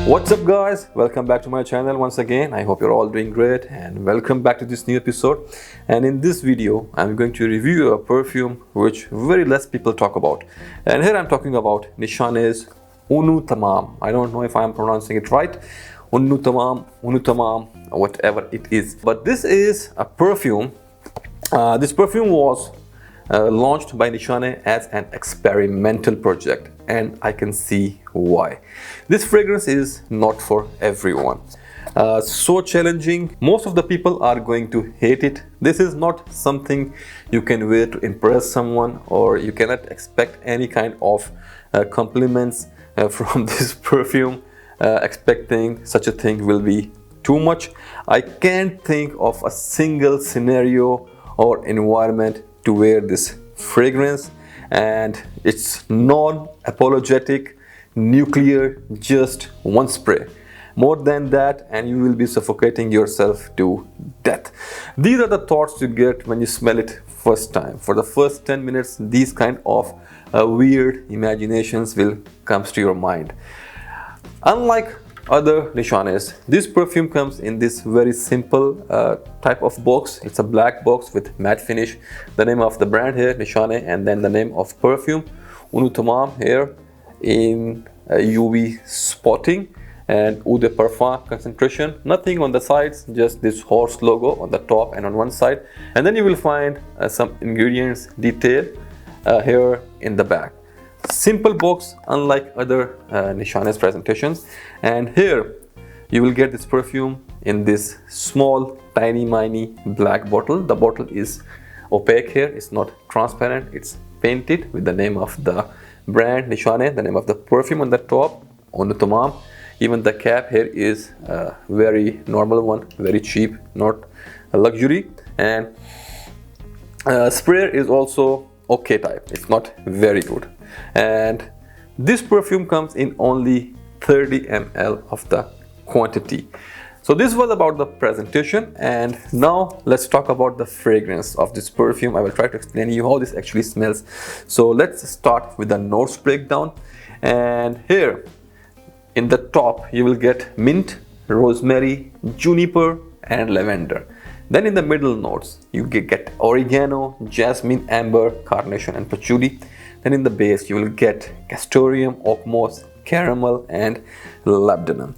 What's up guys, welcome back to my channel once again. I hope you're all doing great and welcome back to this new episode. And in this video I'm going to review a perfume which very less people talk about, and here I'm talking about Nishane's Unutamam. I don't know if I'm pronouncing it right, Unutamam, whatever it is, but this is a perfume. This perfume was launched by Nishane as an experimental project, and I can see why. This fragrance is not for everyone. So challenging, most of the people are going to hate it. This is not something you can wear to impress someone, or you cannot expect any kind of compliments from this perfume. Expecting such a thing will be too much. I can't think of a single scenario or environment to wear this fragrance, and it's non-apologetic, nuclear, just one spray. More than that and you will be suffocating yourself to death. These are the thoughts you get when you smell it first time. For the first 10 minutes these kind of weird imaginations will come to your mind. Unlike other Nishanes, this perfume comes in this very simple type of box. It's a black box with matte finish. The name of the brand here, Nishane, and then the name of perfume, Unutamam, here in UV spotting and Eau de Parfum concentration. Nothing on the sides, just this horse logo on the top and on one side. And then you will find some ingredients detail here in the back. Simple box, unlike other Nishane's presentations. And here you will get this perfume in this small tiny black bottle. The bottle is opaque here, it's not transparent, it's painted with the name of the brand Nishane, the name of the perfume on the top, Unutamam. Even the cap here is a very normal one, very cheap, not a luxury. And sprayer is also okay type, it's not very good. And this perfume comes in only 30 ml of the quantity. So this was about the presentation, and now let's talk about the fragrance of this perfume. I will try to explain you how this actually smells. So let's start with the notes breakdown. And here in the top you will get mint, rosemary, juniper and lavender. Then in the middle notes you get oregano, jasmine, amber, carnation and patchouli. Then in the base you will get castoreum, oak moss, caramel and labdanum.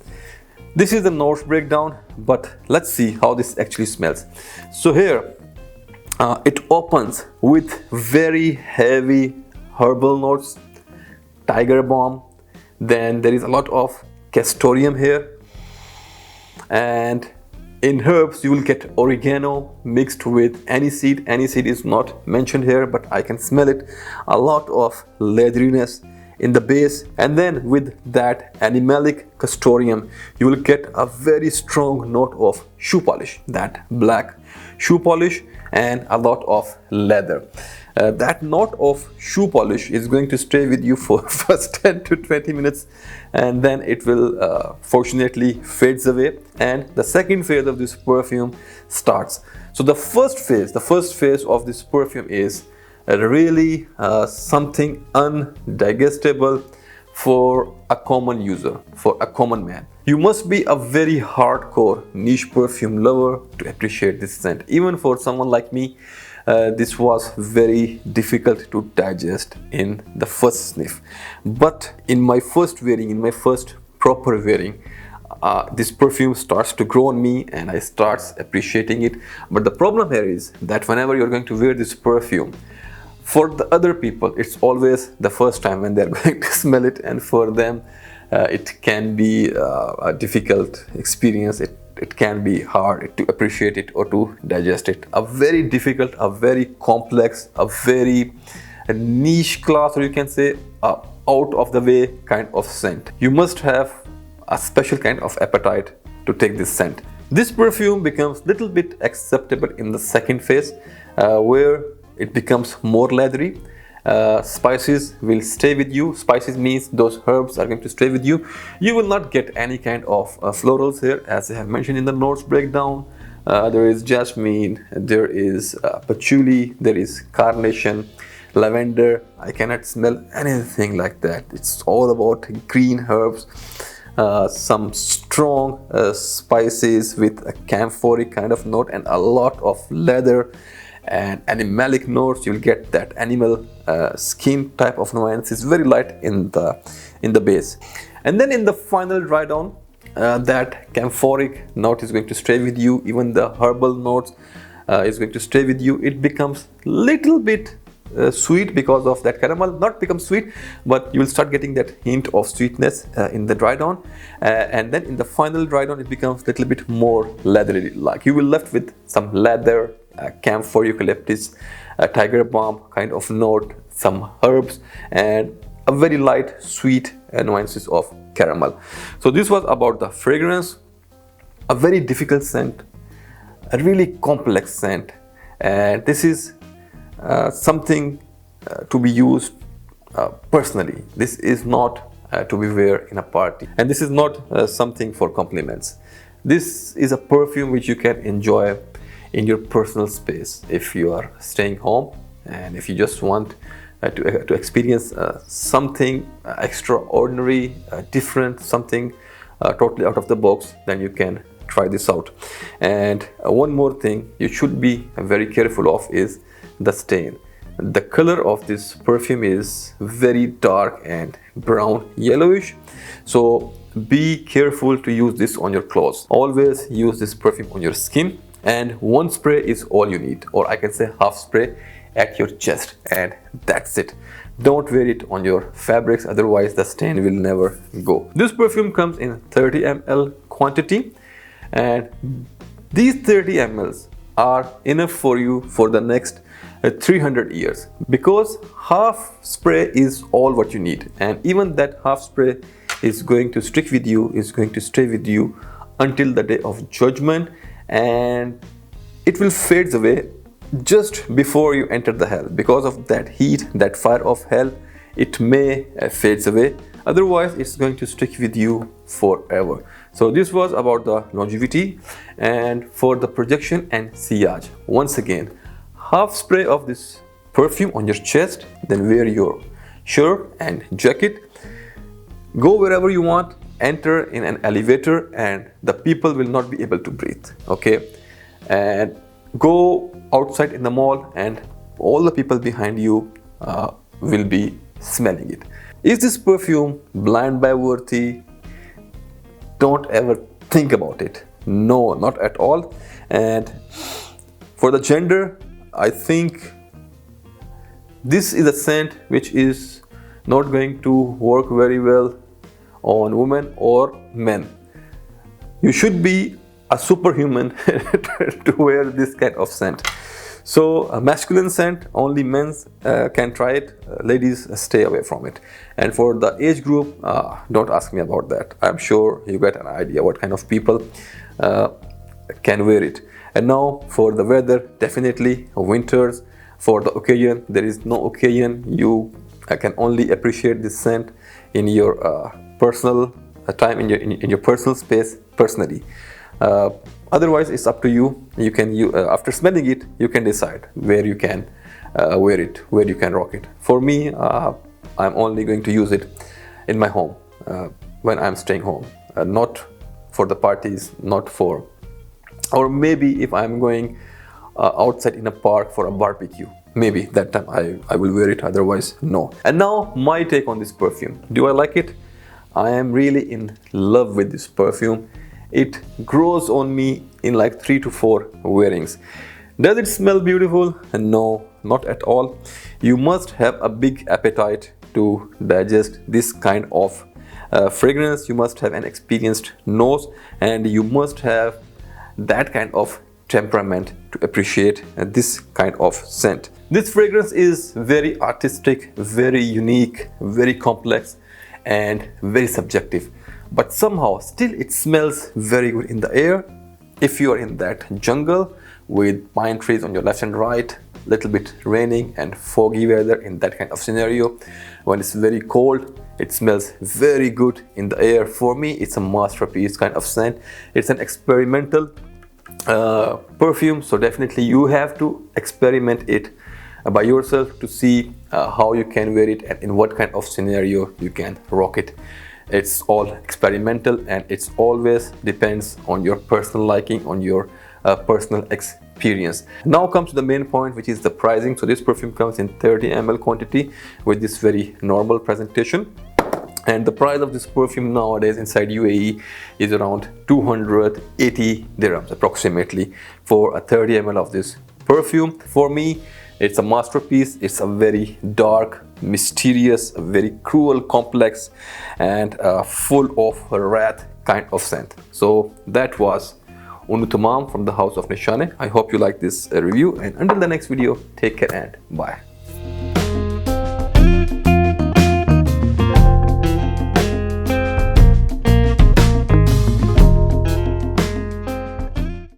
This is the notes breakdown, but let's see how this actually smells. So here it opens with very heavy herbal notes, tiger balm. Then there is a lot of castoreum here, and in herbs you will get oregano mixed with aniseed. Aniseed is not mentioned here, but I can smell it. A lot of leatheriness in the base, and then with that animalic castoreum you will get a very strong note of shoe polish, that black shoe polish, and a lot of leather. That note of shoe polish is going to stay with you for first 10 to 20 minutes, and then it will fortunately fades away, and the second phase of this perfume starts. So the first phase of this perfume is really something undigestible for a common user, for a common man. You must be a very hardcore niche perfume lover to appreciate this scent. Even for someone like me, this was very difficult to digest in the first sniff. But in my first wearing, in my first proper wearing, this perfume starts to grow on me and I start appreciating it. But the problem here is that whenever you're going to wear this perfume, for the other people it's always the first time when they're going to smell it, and for them it can be a difficult experience. It can be hard to appreciate it or to digest it. A very difficult, a very complex, a very niche class, or you can say out of the way kind of scent. You must have a special kind of appetite to take this scent. This perfume becomes little bit acceptable in the second phase, where it becomes more leathery. Spices will stay with you. Spices means those herbs are going to stay with you. You will not get any kind of florals here, as I have mentioned in the notes breakdown. There is jasmine, there is patchouli, there is carnation, lavender. I cannot smell anything like that. It's all about green herbs. some strong spices with a camphoric kind of note and a lot of leather and animalic notes. You'll get that animal skin type of nuance. It's very light in the base, and then in the final dry down, that camphoric note is going to stay with you. Even the herbal notes is going to stay with you. It becomes little bit sweet because of that caramel. Not become sweet, but you will start getting that hint of sweetness in the dry down, and then in the final dry down it becomes little bit more leathery. Like you will left with some leather, camphor, eucalyptus, tiger balm kind of note, some herbs, and a very light sweet nuances of caramel. So this was about the fragrance. A very difficult scent, a really complex scent, and this is something to be used personally. This is not to be wear in a party, and this is not something for compliments. This is a perfume which you can enjoy in your personal space if you are staying home, and if you just want to experience something extraordinary, different, something totally out of the box, then you can try this out. And one more thing you should be very careful of is the stain. The color of this perfume is very dark and brown yellowish, so be careful to use this on your clothes. Always use this perfume on your skin, and one spray is all you need, or I can say half spray at your chest, and that's it. Don't wear it on your fabrics, otherwise the stain will never go. This perfume comes in 30 ml quantity, and these 30 mls are enough for you for the next 300 years, because half spray is all what you need, and even that half spray is going to stick with you, is going to stay with you until the day of judgment, and it will fade away just before you enter the hell. Because of that heat, that fire of hell, it may fade away, otherwise it's going to stick with you forever. So this was about the longevity. And for the projection and sillage, once again, half spray of this perfume on your chest, then wear your shirt and jacket, go wherever you want, enter in an elevator, and the people will not be able to breathe, okay? And go outside in the mall, and all the people behind you will be smelling it. Is this perfume blind buy worthy? Don't ever think about it. No, not at all. And for the gender, I think this is a scent which is not going to work very well on women or men. You should be a superhuman to wear this kind of scent. So a masculine scent, only men can try it. Ladies, stay away from it. And for the age group, don't ask me about that. I'm sure you get an idea what kind of people can wear it. And now for the weather, definitely winters. For the occasion, there is no occasion. You can only appreciate this scent in your personal time, in your personal space, personally. Otherwise, it's up to you. You can, after smelling it, you can decide where you can wear it, where you can rock it. For me, I'm only going to use it in my home when I'm staying home, not for the parties, not for, or maybe if I'm going outside in a park for a barbecue, maybe that time I will wear it, otherwise no. And now my take on this perfume. Do I like it? I am really in love with this perfume. It grows on me in like 3 to 4 wearings. Does it smell beautiful? No, not at all. You must have a big appetite to digest this kind of fragrance. You must have an experienced nose, and you must have that kind of temperament to appreciate this kind of scent. This fragrance is very artistic, very unique, very complex, and very subjective. But somehow still it smells very good in the air. If you are in that jungle with pine trees on your left and right, little bit raining and foggy weather, in that kind of scenario, when it's very cold, it smells very good in the air. For me, it's a masterpiece kind of scent. It's an experimental perfume, so definitely you have to experiment it by yourself to see how you can wear it and in what kind of scenario you can rock it. It's all experimental, and it's always depends on your personal liking, on your personal experience. Now comes to the main point, which is the pricing. So this perfume comes in 30 ml quantity with this very normal presentation, and the price of this perfume nowadays inside UAE is around 280 dirhams approximately for a 30 ml of this perfume. For me, it's a masterpiece. It's a very dark, mysterious, very cruel, complex, and full of wrath kind of scent. So that was Unutamam from the house of Nishane. I hope you like this review, and until the next video, take care and bye.